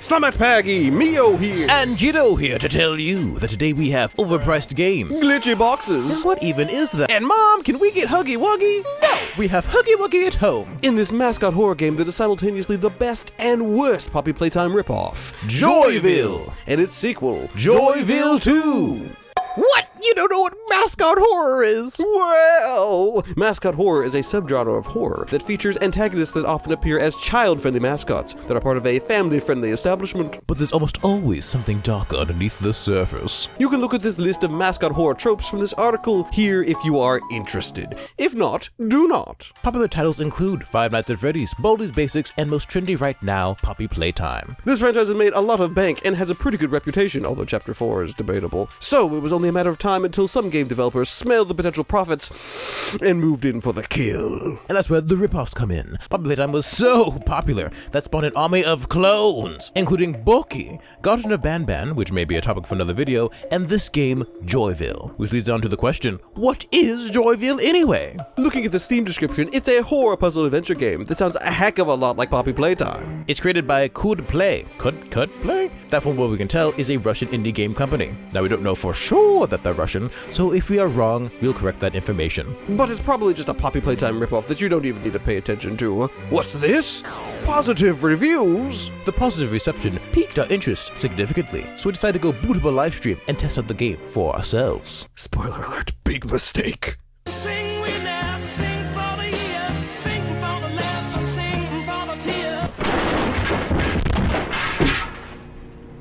Slamat Paggy, Mio here. And Jiddo here to tell you that today we have overpriced games. Glitchy boxes. And what even is that? And Mom, can we get Huggy Wuggy? No! We have Huggy Wuggy at home. In this mascot horror game that is simultaneously the best and worst Poppy Playtime ripoff, Joyville, and its sequel, Joyville 2. What? You don't know what mascot horror is? Well, mascot horror is a subgenre of horror that features antagonists that often appear as child-friendly mascots that are part of a family-friendly establishment. But there's almost always something darker underneath the surface. You can look at this list of mascot horror tropes from this article here if you are interested. If not, do not. Popular titles include Five Nights at Freddy's, Baldi's Basics, and most trendy right now, Poppy Playtime. This franchise has made a lot of bank and has a pretty good reputation, although Chapter 4 is debatable. So it was only a matter of time until some game developers smelled the potential profits and moved in for the kill. And that's where the ripoffs come in. Poppy Playtime was so popular that spawned an army of clones, including Boki, Garden of Banban, which may be a topic for another video, and this game, Joyville, which leads down to the question, what is Joyville anyway? Looking at the Steam description, it's a horror puzzle adventure game that sounds a heck of a lot like Poppy Playtime. It's created by Could Play. That, from what we can tell, is a Russian indie game company. Now, we don't know for sure that they're Russian, so if we are wrong, we'll correct that information. But it's probably just a Poppy Playtime ripoff that you don't even need to pay attention to. What's this? Positive reviews! The positive reception piqued our interest significantly, so we decided to go boot up a live stream and test out the game for ourselves. Spoiler alert, big mistake. Sing we now, sing for the year, sing for the laughter, sing for the tear.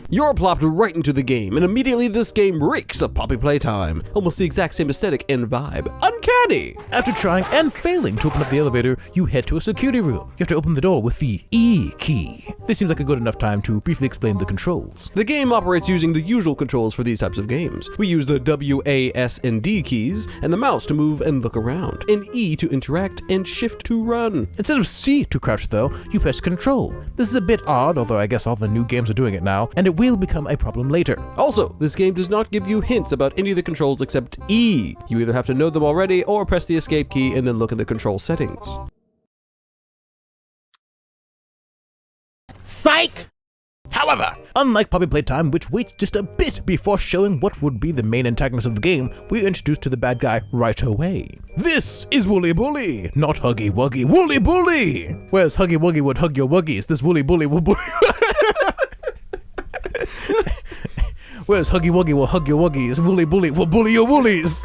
You're plopped right into the game, and immediately this game reeks of Poppy Playtime. Almost the exact same aesthetic and vibe. Uncanny! After trying and failing to open up the elevator, you head to a security room. You have to open the door with the E key. This seems like a good enough time to briefly explain the controls. The game operates using the usual controls for these types of games. We use the W, A, S, and D keys, and the mouse to move and look around, and E to interact, and Shift to run. Instead of C to crouch though, you press Control. This is a bit odd, although I guess all the new games are doing it now, and it will become a problem later. Also, this game does not give you hints about any of the controls except E. You either have to know them already or press the escape key and then look at the control settings. Psych! However, unlike Poppy Playtime, which waits just a bit before showing what would be the main antagonist of the game, we are introduced to the bad guy right away. This is Wooly Bully, not Huggy Wuggy. Wooly Bully! Whereas Huggy Wuggy would hug your wuggies, this Wooly Bully will bully. Whereas Huggy Wuggy will hug your wuggies, Wooly Bully will bully your woolies.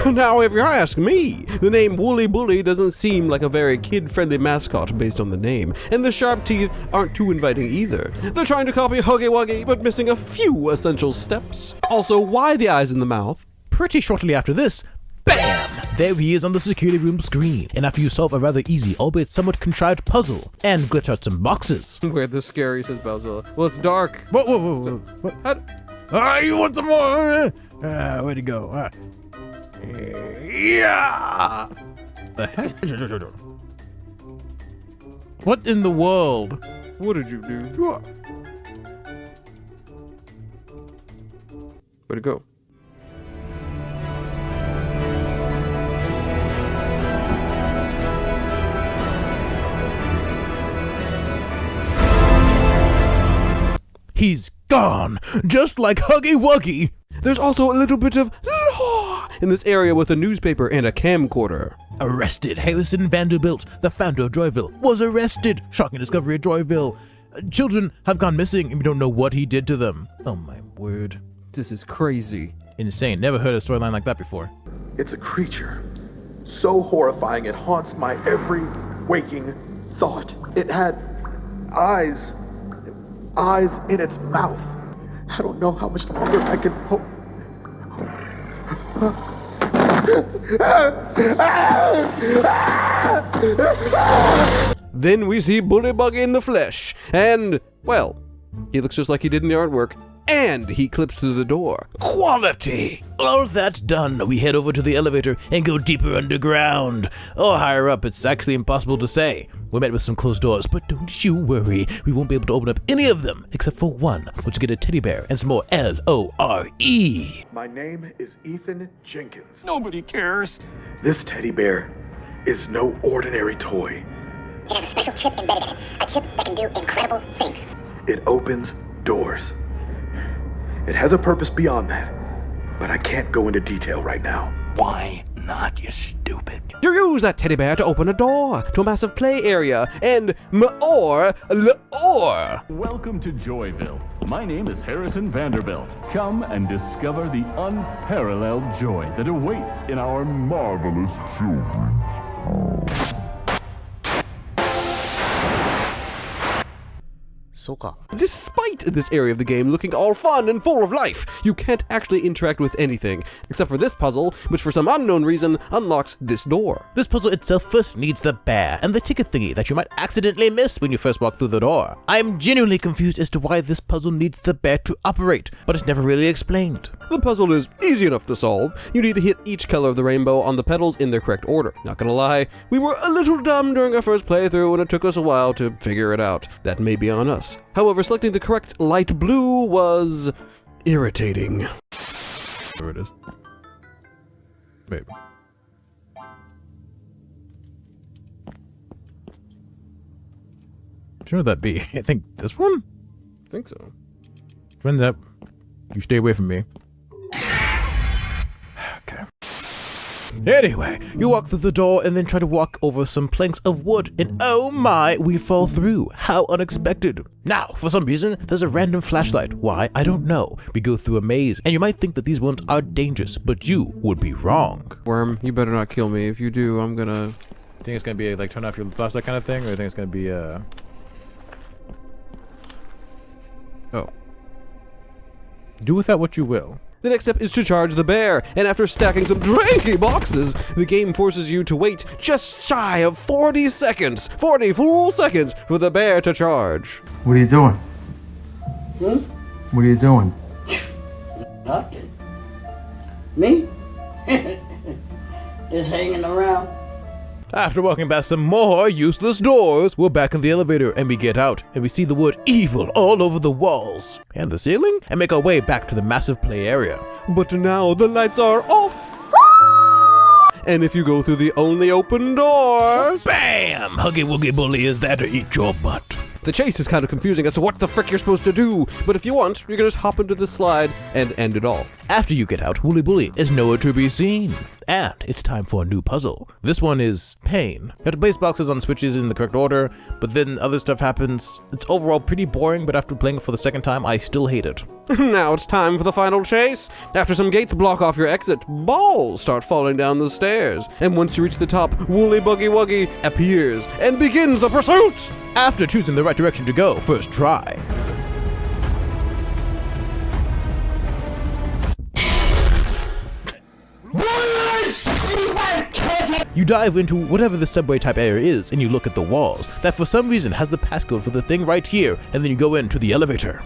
Now, if you ask me, the name Wooly Bully doesn't seem like a very kid-friendly mascot based on the name, and the sharp teeth aren't too inviting either. They're trying to copy Huggy Wuggy, but missing a few essential steps. Also, why the eyes in the mouth? Pretty shortly after this, BAM! There he is on the security room screen, and after you solve a rather easy, albeit somewhat contrived puzzle, and glitch out some boxes. Where the scary, says Bowzilla. Well, it's dark. Whoa. What? You want some more? Where'd he go? Yeah! The heck? What in the world? What did you do? Where'd it go? He's gone, just like Huggy Wuggy. There's also a little bit of law in this area with a newspaper and a camcorder. Arrested. Harrison Vanderbilt, the founder of Joyville, was arrested. Shocking discovery at Joyville. Children have gone missing and we don't know what he did to them. Oh my word. This is crazy. Insane. Never heard a storyline like that before. It's a creature so horrifying it haunts my every waking thought. It had eyes in its mouth. I don't know how much longer I can hope. Then we see Bullybug in the flesh, and, well, he looks just like he did in the artwork. And he clips through the door. Quality! All that done, we head over to the elevator and go deeper underground. Or higher up, it's actually impossible to say. We're met with some closed doors, but don't you worry. We won't be able to open up any of them, except for one, which will get a teddy bear and some more L-O-R-E. My name is Ethan Jenkins. Nobody cares. This teddy bear is no ordinary toy. It has a special chip embedded in it, a chip that can do incredible things. It opens doors. It has a purpose beyond that, but I can't go into detail right now. Why not, you stupid? You use that teddy bear to open a door to a massive play area and more. Welcome to Joyville. My name is Harrison Vanderbilt. Come and discover the unparalleled joy that awaits in our marvelous children. Despite this area of the game looking all fun and full of life, you can't actually interact with anything, except for this puzzle, which for some unknown reason unlocks this door. This puzzle itself first needs the bear and the ticket thingy that you might accidentally miss when you first walk through the door. I'm genuinely confused as to why this puzzle needs the bear to operate, but it's never really explained. The puzzle is easy enough to solve. You need to hit each color of the rainbow on the petals in their correct order. Not gonna lie, we were a little dumb during our first playthrough and it took us a while to figure it out. That may be on us. However, selecting the correct light blue was irritating. There it is. Maybe. Which one would that be? I think this one? I think so. Friends up. You stay away from me. Okay. Anyway, you walk through the door and then try to walk over some planks of wood, and oh my, we fall through. How unexpected. Now, for some reason, there's a random flashlight. Why? I don't know. We go through a maze, and you might think that these ones are dangerous, but you would be wrong. Worm, you better not kill me. If you do, I'm gonna... Think it's gonna be like turn off your flashlight kind of thing, or you think it's gonna be Oh. Do with that what you will. The next step is to charge the bear, and after stacking some dranky boxes, the game forces you to wait just shy of 40 seconds, 40 full seconds, for the bear to charge. What are you doing? What are you doing? Nothing. Me? Just hanging around. After walking past some more useless doors, we're back in the elevator and we get out and we see the word evil all over the walls and the ceiling and make our way back to the massive play area. But now the lights are off. And if you go through the only open door, BAM! Huggy Wuggy Bully is there to eat your butt. the chase is kind of confusing as to what the frick you're supposed to do. But if you want, you can just hop into the slide and end it all. After you get out, Wooly Bully is nowhere to be seen. And it's time for a new puzzle. This one is pain. You have to place boxes on switches in the correct order, but then other stuff happens. It's overall pretty boring, but after playing it for the second time, I still hate it. Now it's time for the final chase. After some gates block off your exit, balls start falling down the stairs. And once you reach the top, Woolly Buggy Wuggy appears and begins the pursuit. After choosing the right direction to go, first try. You dive into whatever the subway type area is and you look at the walls that for some reason has the passcode for the thing right here, and then you go into the elevator.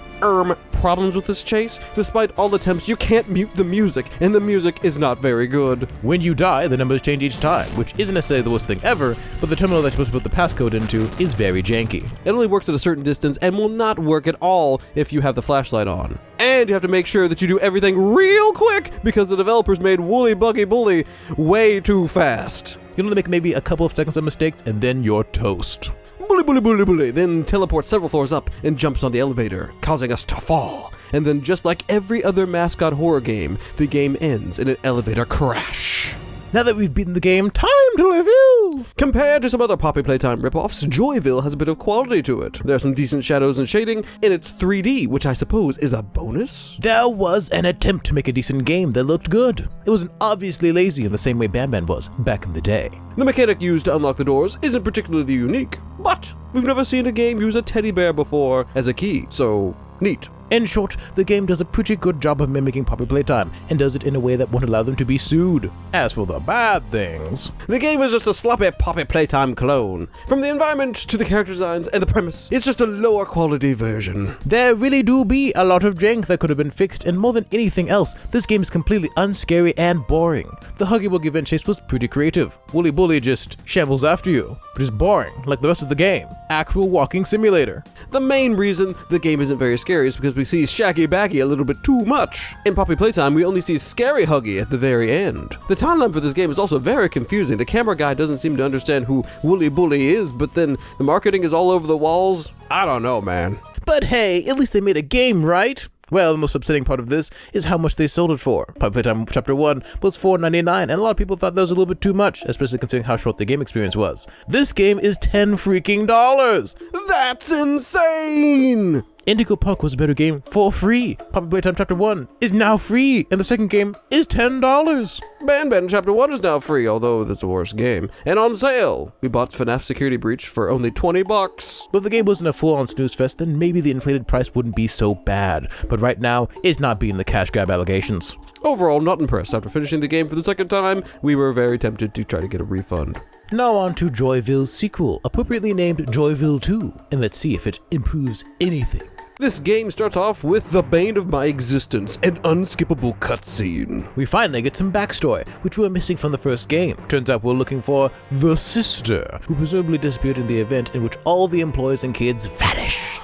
Problems with this chase? Despite all attempts, you can't mute the music, and the music is not very good. When you die, the numbers change each time, which isn't necessarily the worst thing ever, but the terminal that you're supposed to put the passcode into is very janky. It only works at a certain distance and will not work at all if you have the flashlight on. And you have to make sure that you do everything real quick because the developers made Woolly Buggy Bully way too fast. You'll only make maybe a couple of seconds of mistakes and then you're toast. Bully Bully Bully Bully then teleports several floors up and jumps on the elevator, causing us to fall. And then just like every other mascot horror game, the game ends in an elevator crash. Now that we've beaten the game, time to review! Compared to some other Poppy Playtime ripoffs, Joyville has a bit of quality to it. There are some decent shadows and shading, and it's 3D, which I suppose is a bonus? There was an attempt to make a decent game that looked good. It wasn't obviously lazy in the same way Bam Bam was back in the day. The mechanic used to unlock the doors isn't particularly unique, but we've never seen a game use a teddy bear before as a key, so neat. In short, the game does a pretty good job of mimicking Poppy Playtime, and does it in a way that won't allow them to be sued. As for the bad things, the game is just a sloppy Poppy Playtime clone. From the environment to the character designs and the premise, it's just a lower quality version. There really do be a lot of jank that could have been fixed, and more than anything else, this game is completely unscary and boring. The Huggy Wuggy event chase was pretty creative. Woolly Bully just shambles after you, but is boring, like the rest of the game. Actual walking simulator. The main reason the game isn't very scary is because we see Shaggy Baggy a little bit too much. In Poppy Playtime, we only see Scary Huggy at the very end. The timeline for this game is also very confusing. The camera guy doesn't seem to understand who Wooly Bully is, but then the marketing is all over the walls. I don't know, man. But hey, at least they made a game, right? Well, the most upsetting part of this is how much they sold it for. Poppy Playtime Chapter 1 was $4.99, and a lot of people thought that was a little bit too much, especially considering how short the game experience was. This game is $10 freaking dollars! That's insane! Indigo Puck was a better game for free. Poppy Playtime Chapter 1 is now free, and the second game is $10. Ban Chapter 1 is now free, although that's a worse game. And on sale! We bought FNAF Security Breach for only $20. But if the game wasn't a full-on snooze fest, then maybe the inflated price wouldn't be so bad. But right now, it's not beating the cash grab allegations. Overall, not impressed. After finishing the game for the second time, we were very tempted to try to get a refund. Now on to Joyville's sequel, appropriately named Joyville 2, and let's see if it improves anything. This game starts off with the bane of my existence, an unskippable cutscene. We finally get some backstory, which we were missing from the first game. Turns out we're looking for the sister, who presumably disappeared in the event in which all the employees and kids vanished.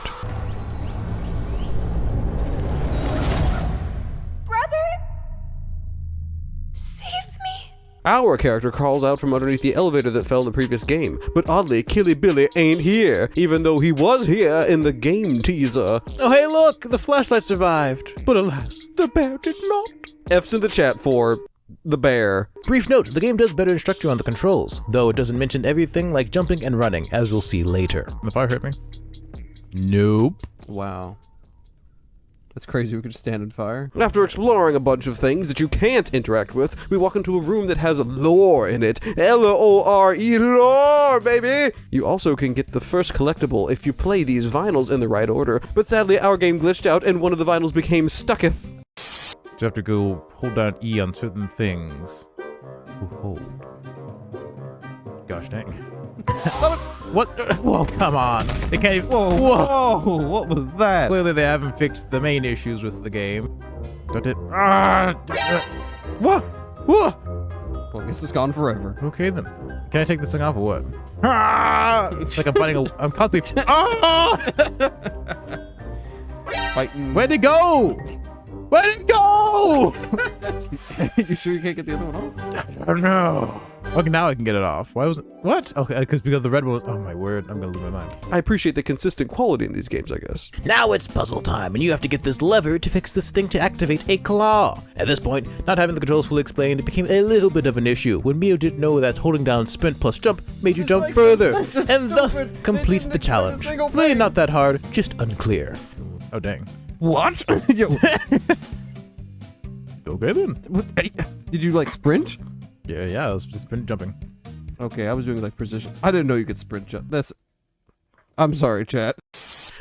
Our character crawls out from underneath the elevator that fell in the previous game, but oddly, Killy Billy ain't here, even though he was here in the game teaser. Oh hey look, the flashlight survived. But alas, the bear did not. F's in the chat for the bear. Brief note, the game does better instruct you on the controls, though it doesn't mention everything like jumping and running, as we'll see later. The fire hurt me? Nope. Wow. That's crazy, we could stand in fire. After exploring a bunch of things that you can't interact with, we walk into a room that has lore in it. L-O-R-E, lore, baby! You also can get the first collectible if you play these vinyls in the right order, but sadly our game glitched out and one of the vinyls became stucketh. So you have to go hold down E on certain things to hold. Gosh dang. What? Whoa, come on. They can't. Whoa, what was that? Clearly they haven't fixed the main issues with the game. What? What? Well, I guess it's gone forever. Okay then. Can I take this thing off or what? It's like I'm fighting a. I'm constantly. Fighting. Where'd it go? Where'd it go? You sure you can't get the other one off? I don't know. Okay, now I can get it off. Why was it? What? Okay, because the red one was. Oh my word! I'm gonna lose my mind. I appreciate the consistent quality in these games, I guess. Now it's puzzle time, and you have to get this lever to fix this thing to activate a claw. At this point, not having the controls fully explained, it became a little bit of an issue when Mio didn't know that holding down sprint plus jump made you jump further, and thus complete the challenge. Really not that hard, just unclear. Oh dang. What? Okay then. Did you like sprint? Yeah, I was just sprint jumping. Okay, I was doing like precision. I didn't know you could sprint jump. I'm sorry, chat.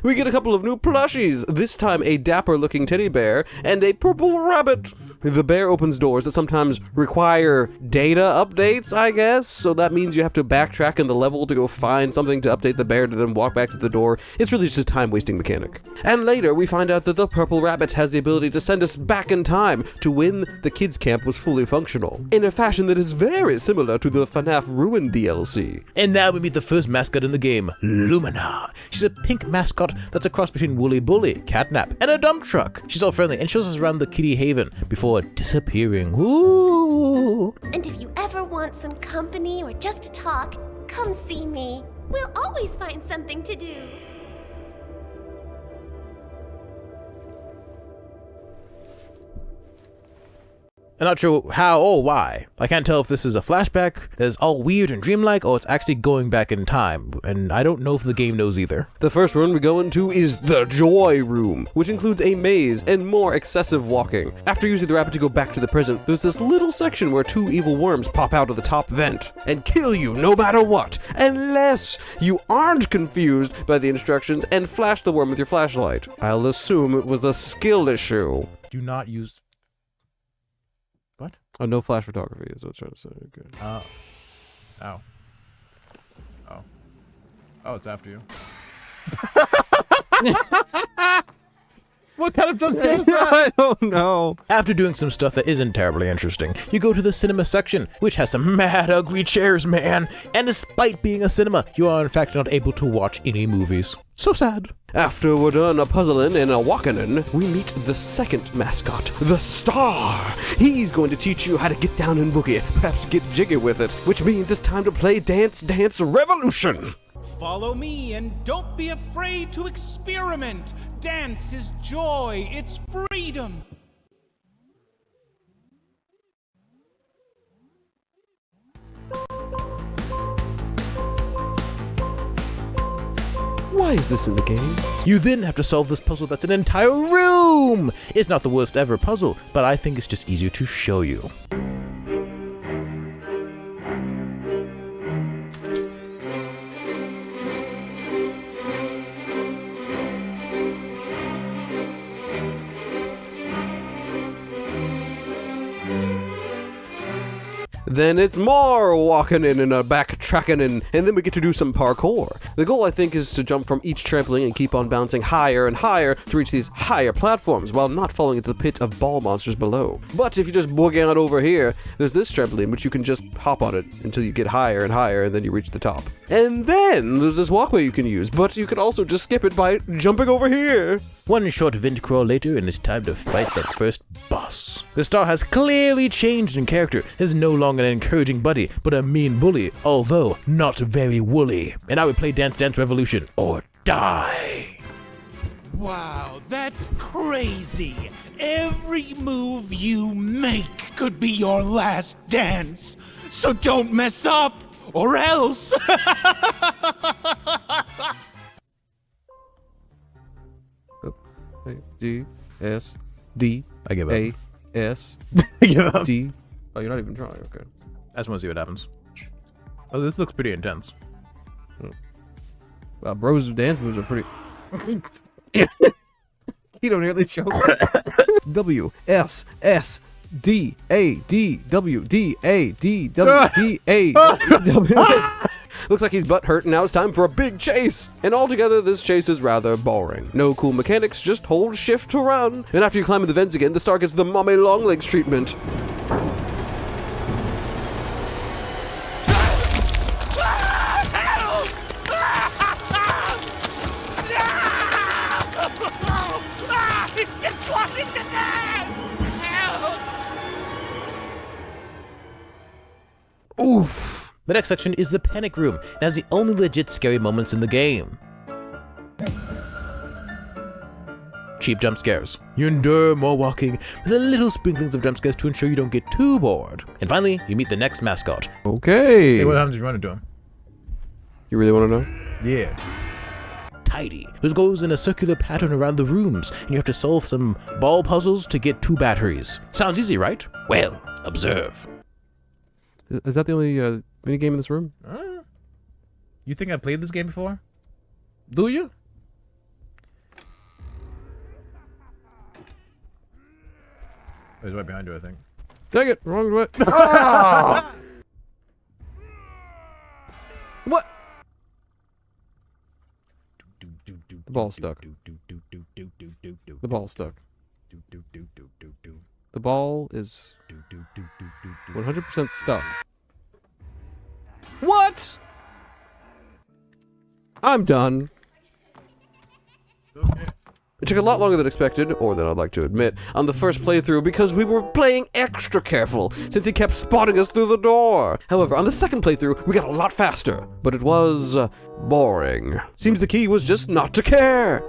We get a couple of new plushies, this time a dapper-looking teddy bear and a purple rabbit. The bear opens doors that sometimes require data updates, I guess, so that means you have to backtrack in the level to go find something to update the bear to then walk back to the door. It's really just a time-wasting mechanic. And later, we find out that the purple rabbit has the ability to send us back in time to when the kids' camp was fully functional, in a fashion that is very similar to the FNAF Ruin DLC. And now we meet the first mascot in the game, Lumina. She's a pink mascot that's a cross between Wooly Bully, Catnap, and a dump truck. She's all friendly and shows us around the Kitty Haven before disappearing. Ooh. And if you ever want some company or just to talk, come see me. We'll always find something to do. I'm not sure how or why. I can't tell if this is a flashback that's all weird and dreamlike or it's actually going back in time, and I don't know if the game knows either. The first room we go into is the Joy Room, which includes a maze and more excessive walking. After using the rabbit to go back to the present, there's this little section where two evil worms pop out of the top vent and kill you no matter what, unless you aren't confused by the instructions and flash the worm with your flashlight. I'll assume it was a skill issue. Do not use... What? Oh, no flash photography is what I was trying to say. Okay. Oh. Ow. Oh. Oh, it's after you. What kind of jump scare is that? I don't know. After doing some stuff that isn't terribly interesting, you go to the cinema section, which has some mad ugly chairs, man. And despite being a cinema, you are in fact not able to watch any movies. So sad. After we're done a puzzling and a walking, we meet the second mascot, the Star. He's going to teach you how to get down and boogie, perhaps get jiggy with it, which means it's time to play Dance Dance Revolution. Follow me and don't be afraid to experiment. Dance is joy, it's freedom. Why is this in the game? You then have to solve this puzzle that's an entire room! It's not the worst ever puzzle, but I think it's just easier to show you. Then it's more walking in and backtracking in, and then we get to do some parkour. The goal, I think, is to jump from each trampoline and keep on bouncing higher and higher to reach these higher platforms while not falling into the pit of ball monsters below. But if you just boogie on over here, there's this trampoline which you can just hop on it until you get higher and higher and then you reach the top. And then there's this walkway you can use, but you can also just skip it by jumping over here. One short vent crawl later, and it's time to fight the first boss. The Star has clearly changed in character. He's no longer an encouraging buddy, but a mean bully, although not very woolly. And now we play Dance Dance Revolution, or die. Wow, that's crazy. Every move you make could be your last dance. So don't mess up, or else. D-S-D. I give up. A-S. I give up. D. Oh, you're not even trying. Okay. I just want to see what happens. Oh, this looks pretty intense. Wow, bro's dance moves are pretty. You don't nearly choke. W S S D A D W D A D W D A W. Looks like he's butt hurt, and now it's time for a big chase. And altogether, this chase is rather boring. No cool mechanics, just hold shift to run. And after you climb the vents again, the Star gets the mommy long legs treatment. Oof. The next section is the panic room. It has the only legit scary moments in the game. Cheap jump scares. You endure more walking with a little sprinklings of jump scares to ensure you don't get too bored. And finally, you meet the next mascot. Okay. Hey, what happens if you run into him? You really want to know? Yeah. Tidy, which goes in a circular pattern around the rooms, and you have to solve some ball puzzles to get 2 batteries. Sounds easy, right? Well, observe. Is that the only mini game in this room? You think I played this game before? Do you? Oh, he's right behind you, I think. Dang it, wrong way. What? The ball's stuck. The ball's stuck. The ball is 100% stuck. What? I'm done. Okay. It took a lot longer than expected, or than I'd like to admit, on the first playthrough because we were playing extra careful, since he kept spotting us through the door. However, on the second playthrough, we got a lot faster, but it was boring. Seems the key was just not to care.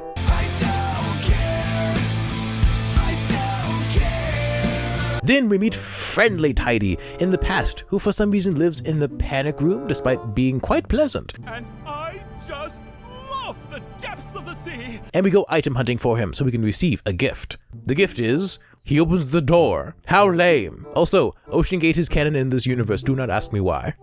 Then we meet Friendly Tidy in the past, who for some reason lives in the panic room despite being quite pleasant. And I just love the depths of the sea. And we go item hunting for him so we can receive a gift. The gift is, he opens the door. How lame. Also, Ocean Gate is canon in this universe, do not ask me why.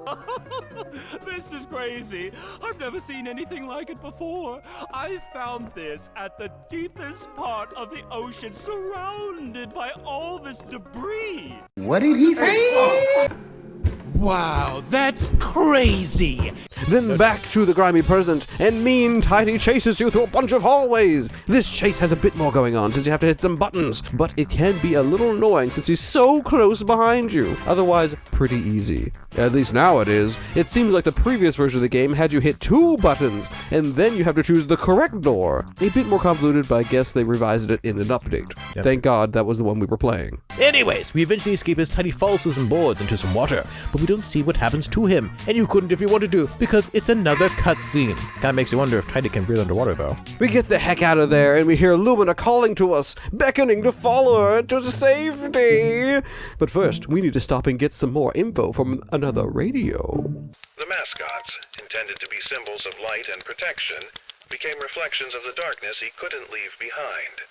This is crazy. I've never seen anything like it before. I found this at the deepest part of the ocean, surrounded by all this debris. What did he say? Wow, that's crazy. Then back to the grimy present, and mean Tidy chases you through a bunch of hallways. This chase has a bit more going on since you have to hit some buttons, but it can be a little annoying since he's so close behind you. Otherwise, pretty easy. At least now it is. It seems like the previous version of the game had you hit 2 buttons, and then you have to choose the correct door. A bit more convoluted, but I guess they revised it in an update. Yep. Thank God that was the one we were playing. Anyways, we eventually escape as Tidy falls through some boards into some water, but we don't see what happens to him, and you couldn't if you wanted to, because it's another cutscene. Kinda makes you wonder if Tidy can breathe underwater though. We get the heck out of there, and we hear Lumina calling to us, beckoning to follow her to safety. But first, we need to stop and get some more info from another radio. The mascots, intended to be symbols of light and protection, became reflections of the darkness he couldn't leave behind.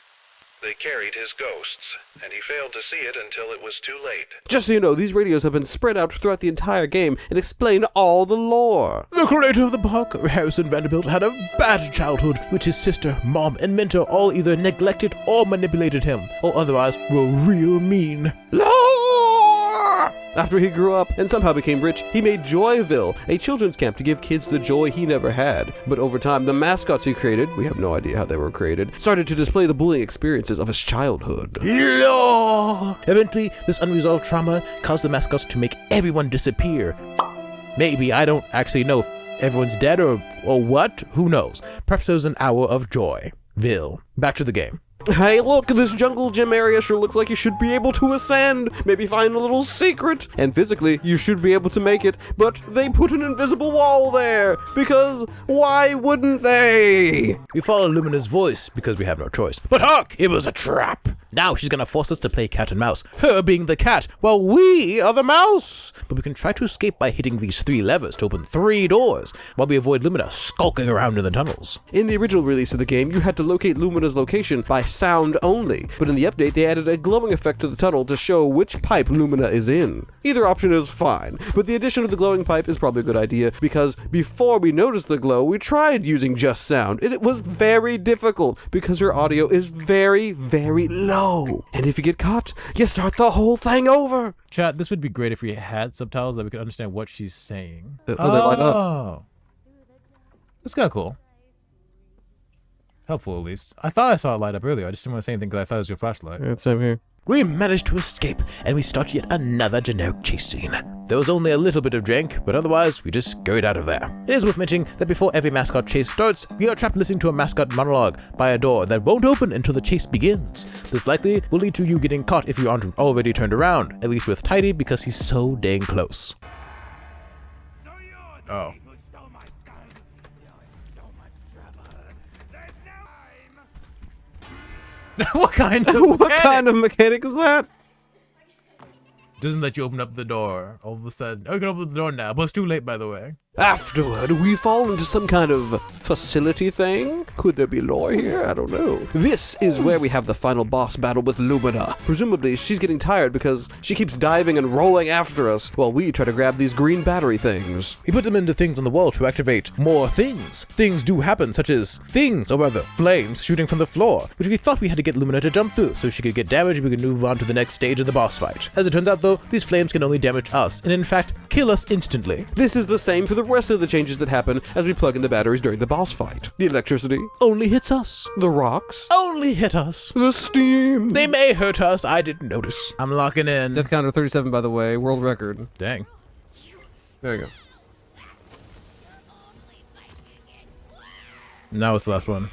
They carried his ghosts, and he failed to see it until it was too late. Just so you know, these radios have been spread out throughout the entire game and explain all the lore. The creator of the park, Harrison Vanderbilt, had a bad childhood, which his sister, mom, and mentor all either neglected or manipulated him, or otherwise were real mean. After he grew up and somehow became rich, he made Joyville, a children's camp to give kids the joy he never had. But over time, the mascots he created, we have no idea how they were created, started to display the bullying experiences of his childhood. Eventually, this unresolved trauma caused the mascots to make everyone disappear. Maybe, I don't actually know if everyone's dead or what, who knows. Perhaps there was an hour of Joyville. Back to the game. Hey, look, this jungle gym area sure looks like you should be able to ascend, maybe find a little secret, and physically, you should be able to make it, but they put an invisible wall there, because why wouldn't they? We follow Lumina's voice because we have no choice. But hark, it was a trap! Now she's gonna force us to play cat and mouse, her being the cat, while we are the mouse! But we can try to escape by hitting these 3 levers to open 3 doors, while we avoid Lumina skulking around in the tunnels. In the original release of the game, you had to locate Lumina's location by sound only, but in the update they added a glowing effect to the tunnel to show which pipe Lumina is in. Either option is fine, but the addition of the glowing pipe is probably a good idea, because before we noticed the glow, we tried using just sound, and it was very difficult, because her audio is very, very low. And if you get caught, you start the whole thing over. Chat, this would be great if we had subtitles that we could understand what she's saying. They light up. That's kind of cool. Helpful, at least. I thought I saw it light up earlier. I just didn't want to say anything because I thought it was your flashlight. Yeah, same here. We managed to escape, and we start yet another generic chase scene. There was only a little bit of drink, but otherwise, we just scurried out of there. It is worth mentioning that before every mascot chase starts, we are trapped listening to a mascot monologue by a door that won't open until the chase begins. This likely will lead to you getting caught if you aren't already turned around, at least with Tidy because he's so dang close. Oh. What kind of mechanic is that? Doesn't let you open up the door all of a sudden. Oh, you can open the door now, but it's too late, by the way. Afterward, we fall into some kind of facility thing? Could there be lore here? I don't know. This is where we have the final boss battle with Lumina. Presumably, she's getting tired because she keeps diving and rolling after us while we try to grab these green battery things. We put them into things on the wall to activate more things. Things do happen, such as things, or rather, flames shooting from the floor, which we thought we had to get Lumina to jump through so she could get damaged and we could move on to the next stage of the boss fight. As it turns out though, these flames can only damage us, and in fact, kill us instantly. This is the same for the rest of the changes that happen as we plug in the batteries during the boss fight. The electricity only hits us. The rocks only hit us. The steam. They may hurt us, I didn't notice. I'm locking in. Death counter 37, by the way, world record. Dang. There you go. Now it's the last one.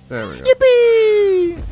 There we go. Yippee!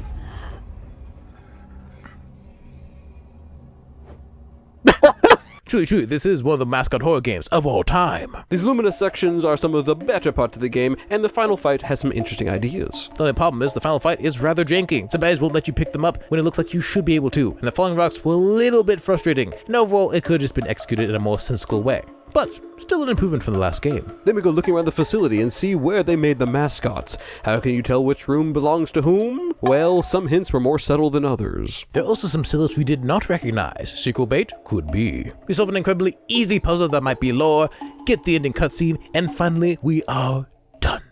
True, this is one of the mascot horror games of all time. These Lumina sections are some of the better parts of the game, and the final fight has some interesting ideas. The only problem is the final fight is rather janky. Some guys won't let you pick them up when it looks like you should be able to, and the falling rocks were a little bit frustrating, and overall it could have just been executed in a more sensible way. But still an improvement from the last game. Then we go looking around the facility and see where they made the mascots. How can you tell which room belongs to whom? Well, some hints were more subtle than others. There are also some silhouettes we did not recognize. Sequel bait? Could be. We solve an incredibly easy puzzle that might be lore, get the ending cutscene, and finally we are done.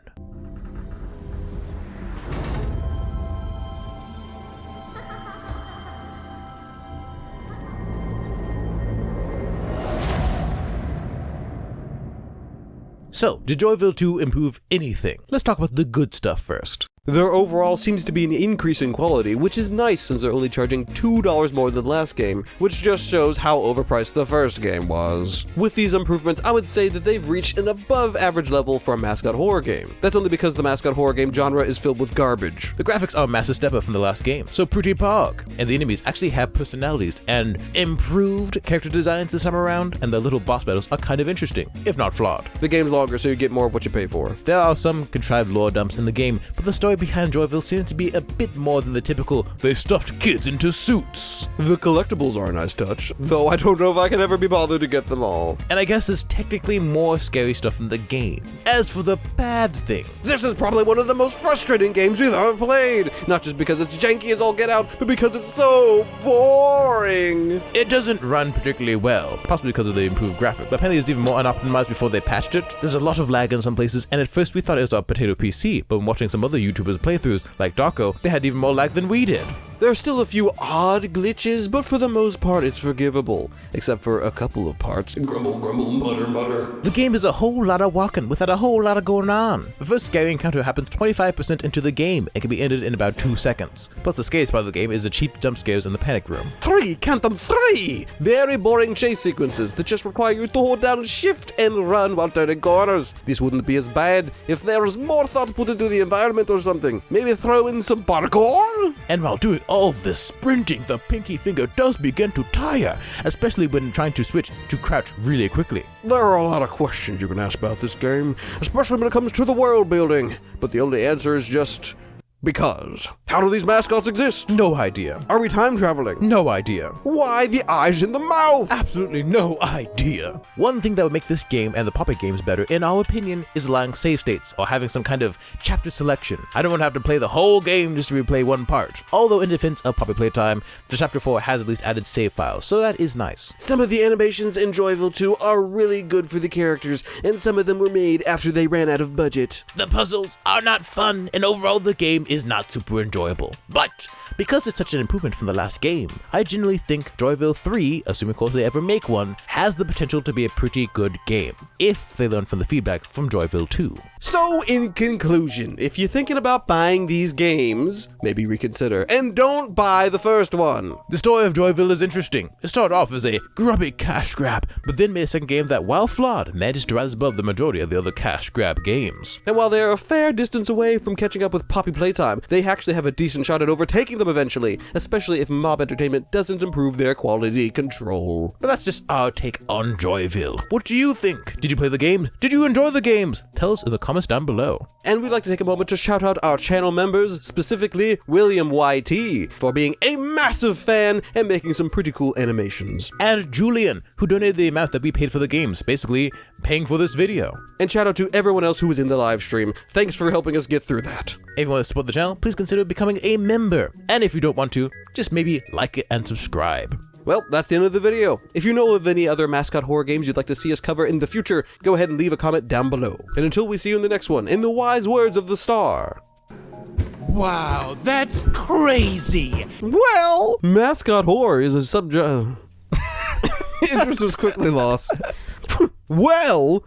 So, did Joyville 2 improve anything? Let's talk about the good stuff first. There overall seems to be an increase in quality, which is nice since they're only charging $2 more than the last game, which just shows how overpriced the first game was. With these improvements, I would say that they've reached an above average level for a mascot horror game. That's only because the mascot horror game genre is filled with garbage. The graphics are a massive step up from the last game, so pretty pog. And the enemies actually have personalities and improved character designs this time around, and the little boss battles are kind of interesting, if not flawed. The game's longer, so you get more of what you pay for. There are some contrived lore dumps in the game, but the story behind Joyville seems to be a bit more than the typical, they stuffed kids into suits. The collectibles are a nice touch, though I don't know if I can ever be bothered to get them all. And I guess there's technically more scary stuff in the game. As for the bad things, this is probably one of the most frustrating games we've ever played. Not just because it's janky as all get out, but because it's so boring. It doesn't run particularly well, possibly because of the improved graphic, but apparently it's even more unoptimized before they patched it. There's a lot of lag in some places, and at first we thought it was a potato PC, but when watching some other YouTubers playthroughs, like Darko, they had even more lag than we did. There are still a few odd glitches, but for the most part it's forgivable, except for a couple of parts. Grumble, grumble, mutter, mutter. The game is a whole lot of walking without a whole lot of going on. The first scary encounter happens 25% into the game and can be ended in about 2 seconds. Plus the scariest part of the game is the cheap jump scares in the panic room. 3, count them, 3! Very boring chase sequences that just require you to hold down shift and run while turning corners. This wouldn't be as bad if there was more thought put into the environment or something. Maybe throw in some parkour? And while doing all this sprinting, the pinky finger does begin to tire, especially when trying to switch to crouch really quickly. There are a lot of questions you can ask about this game, especially when it comes to the world building, but the only answer is just because. How do these mascots exist? No idea. Are we time traveling? No idea. Why the eyes in the mouth? Absolutely no idea. One thing that would make this game and the Puppet games better, in our opinion, is allowing save states or having some kind of chapter selection. I don't want to have to play the whole game just to replay one part. Although in defense of Puppet Playtime, the chapter 4 has at least added save files, so that is nice. Some of the animations in Joyville 2 are really good for the characters, and some of them were made after they ran out of budget. The puzzles are not fun, and overall the game is not super enjoyable. But because it's such an improvement from the last game, I generally think Joyville 3, assuming of course they ever make one, has the potential to be a pretty good game, if they learn from the feedback from Joyville 2. So in conclusion, if you're thinking about buying these games, maybe reconsider, and don't buy the first one. The story of Joyville is interesting. It started off as a grubby cash grab, but then made a second game that, while flawed, managed to rise above the majority of the other cash grab games. And while they're a fair distance away from catching up with Poppy Playtime, they actually have a decent shot at overtaking them eventually, especially if Mob Entertainment doesn't improve their quality control. But that's just our take on Joyville. What do you think? Did you play the games? Did you enjoy the games? Tell us in the comments down below. And we'd like to take a moment to shout out our channel members, specifically William YT, for being a massive fan and making some pretty cool animations. And Julian, who donated the amount that we paid for the games, basically paying for this video. And shout out to everyone else who was in the live stream. Thanks for helping us get through that. If you want to support the channel, please consider becoming a member. And if you don't want to, just maybe like it and subscribe. Well, that's the end of the video. If you know of any other mascot horror games you'd like to see us cover in the future, go ahead and leave a comment down below. And until we see you in the next one, in the wise words of the star. Wow, that's crazy. Well, mascot horror is a subject. Interest was quickly lost. Well,